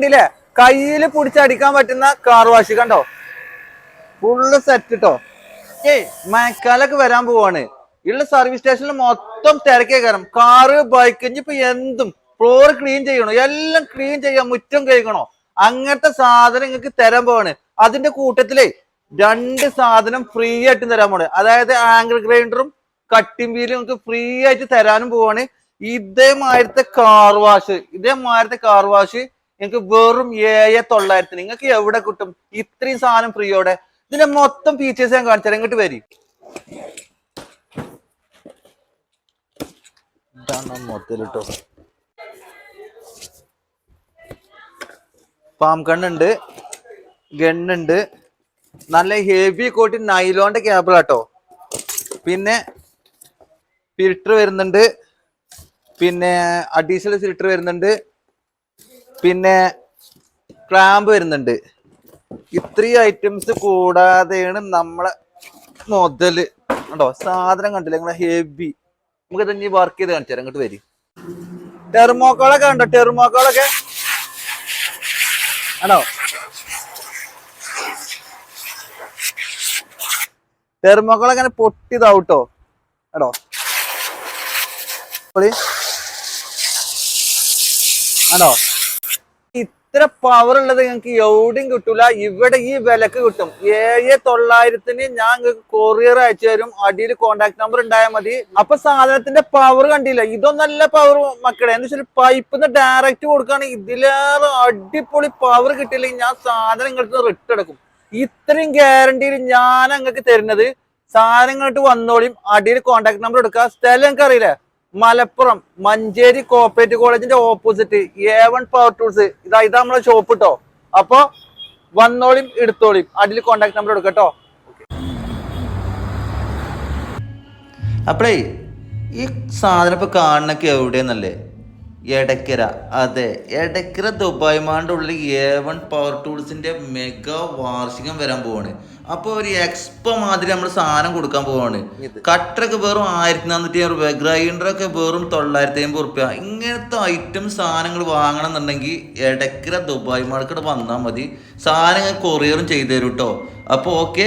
ില്ലേ കയ്യില് പിടിച്ചടിക്കാൻ പറ്റുന്ന car wash കണ്ടോ, ഫുള്ള് സെറ്റ് ട്ടോ. മഴക്കാലൊക്കെ വരാൻ പോവാണ്. ഉള്ള സർവീസ് സ്റ്റേഷനിൽ മൊത്തം തിരക്കേ കയറും. കാറ് ബൈക്ക് ഇനിയിപ്പോ എന്തും ഫ്ലോർ ക്ലീൻ ചെയ്യണോ, എല്ലാം ക്ലീൻ ചെയ്യാം, മുറ്റം കഴിക്കണോ, അങ്ങനത്തെ സാധനം നിങ്ങൾക്ക് തരാൻ പോവാണ്. അതിന്റെ കൂട്ടത്തിലേ 2 സാധനം ഫ്രീ ആയിട്ട് തരാൻ പോണ്. അതായത് ആംഗിൾ ഗ്രൈൻഡറും കട്ടിംഗ് വീലും നിങ്ങൾക്ക് ഫ്രീ ആയിട്ട് തരാനും പോവാണ്. ഇതേമാതിരത്തെ കാർ വാഷ് നിങ്ങൾക്ക് വെറും 7,900 നിങ്ങൾക്ക് എവിടെ കിട്ടും ഇത്രയും സാധനം ഫ്രീയോടെ? ഇതിന്റെ മൊത്തം ഫീച്ചേഴ്സ് ഞാൻ കാണിച്ചാൽ ഇങ്ങോട്ട് വരും. മൊത്തത്തിലിട്ടോ പാം കണ്ണുണ്ട്, ഗണ്ണുണ്ട്, നല്ല ഹെവി കോട്ടി നൈലോന്റെ കേബിൾ ആട്ടോ. പിന്നെ ഫിൽറ്റർ വരുന്നുണ്ട്, പിന്നെ അഡീഷണൽ ഫിൽറ്റർ വരുന്നുണ്ട്, പിന്നെ ക്ലാമ്പ് വരുന്നുണ്ട്. ഇത്രയും ഐറ്റംസ് കൂടാതെയാണ് നമ്മളെ മുതല് കണ്ടോ. സാധനം കണ്ടില്ല നിങ്ങളെ ഹെവി. നമുക്ക് തന്നെ വർക്ക് ചെയ്ത് കാണിച്ചു തരാം. ഇങ്ങോട്ട് വരും. ടെർമോക്കോളൊക്കെ കണ്ടോ, ടെർമോക്കോളൊക്കെ ആണോ. ടെർമോക്കോൾ അങ്ങനെ പൊട്ടിയതാവട്ടോ കേട്ടോ. ആണോ, ഇത്ര പവർ ഉള്ളത് ഞങ്ങൾക്ക് എവിടെയും കിട്ടൂല. ഇവിടെ ഈ വിലക്ക് കിട്ടും. 7,900 ഞാൻ നിങ്ങൾക്ക് കൊറിയർ അയച്ചു തരും. അടിയിൽ കോണ്ടാക്ട് നമ്പർ ഉണ്ടായാൽ മതി. അപ്പൊ സാധനത്തിന്റെ പവർ കണ്ടില്ല. ഇതൊന്നല്ല പവർ മക്കളെ. എന്ന് വെച്ചാൽ പൈപ്പിന്ന് ഡയറക്റ്റ് കൊടുക്കുകയാണെങ്കിൽ ഇതിലേറെ അടിപൊളി പവർ കിട്ടിയില്ലെങ്കിൽ ഞാൻ സാധനം നിങ്ങൾക്ക് റിട്ട് എടുക്കും. ഇത്രയും ഗ്യാരണ്ടിയിൽ ഞാൻ നിങ്ങൾക്ക് തരുന്നത്. സാധനങ്ങൾക്ക് വന്നോളിയും. അടിയിൽ കോണ്ടാക്ട് നമ്പർ എടുക്കുക. സ്ഥലം നിങ്ങൾക്ക് അറിയില്ലേ, മലപ്പുറം മഞ്ചേരി കോപ്പറേറ്റീവ് കോളേജിന്റെ ഓപ്പോസിറ്റ് A1 പവർ ടൂൾസ്. ഇതാ നമ്മളെ ഷോപ്പ് കേട്ടോ. അപ്പൊ വന്നോളിയും എടുത്തോളിയും. അതിൽ കോണ്ടാക്ട് നമ്പർ എടുക്കട്ടോ. അപ്പളേ ഈ സാധനം ഇപ്പൊ കാണുന്നൊക്കെ എവിടെയെന്നല്ലേ? എടക്കര. അതെ, എടക്കര ദുബായ് മാളിന്റെ ഉള്ളിൽ A1 പവർ ടൂൾസിന്റെ മെഗാ വാർഷികം വരാൻ പോവാണ്. അപ്പൊ ഒരു എക്സ്പോ മാതിരി നമ്മൾ സാധനം കൊടുക്കാൻ പോവാണ്. കട്ടറൊക്കെ വെറും 1,450 രൂപ, ഗ്രൈൻഡറൊക്കെ വെറും 950 രൂപ. ഇങ്ങനത്തെ ഐറ്റം സാധനങ്ങൾ വാങ്ങണം എന്നുണ്ടെങ്കിൽ എടക്കര ദുബായ് മാർക്കറ്റ് വന്നാൽ മതി. സാധനങ്ങൾ കൊറിയറും ചെയ്തു തരും കേട്ടോ. അപ്പോൾ ഓക്കെ.